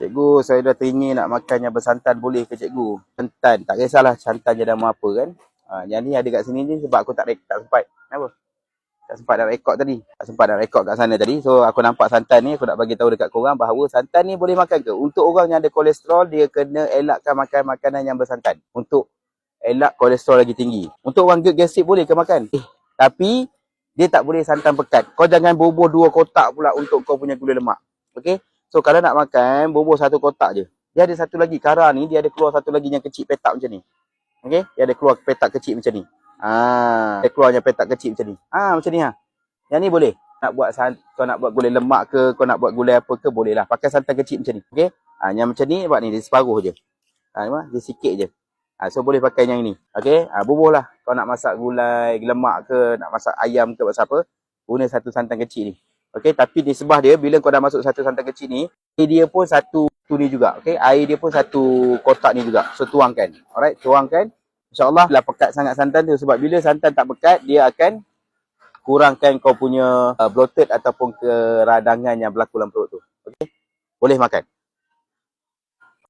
Cikgu, saya dah teringin nak makan yang bersantan, boleh ke cikgu? Santan, tak kisahlah santan je nama apa kan. Yang ni ada kat sini je sebab aku tak sempat. Kenapa? Tak sempat nak rekod tadi. Tak sempat nak rekod kat sana tadi. So, aku nampak santan ni, aku nak bagi tahu dekat korang bahawa santan ni boleh makan ke? Untuk orang yang ada kolesterol, dia kena elakkan makan makanan yang bersantan. Untuk elak kolesterol lagi tinggi. Untuk orang gastrik boleh ke makan? Tapi, dia tak boleh santan pekat. Kau jangan bubuh 2 kotak pula untuk kau punya gula lemak. Okay? So, kalau nak makan, bubuh 1 kotak je. Dia ada satu lagi, kara ni, dia ada keluar satu lagi yang kecil petak macam ni. Okay? Dia ada keluar petak kecil macam ni. Dia keluarnya petak kecil macam ni. Macam ni . Yang ni boleh. Kau nak buat gulai lemak ke, kau nak buat gulai apa ke, boleh lah. Pakai santan kecil macam ni. Okay? Yang macam ni, buat ni, dia separuh je. Dia sikit je. So, boleh pakai yang ni. Okay? Bubuh lah. Kau nak masak gulai lemak ke, nak masak ayam ke, masak apa, guna satu santan kecil ni. Okay, tapi nisbah dia, bila kau dah masuk satu santan kecil ni, air dia pun satu tu ni juga. Okay, air dia pun satu kotak ni juga. So, tuangkan. Alright, tuangkan. InsyaAllah lah pekat sangat santan tu. Sebab bila santan tak pekat, dia akan kurangkan kau punya bloated ataupun keradangan yang berlaku dalam perut tu. Okay, boleh makan.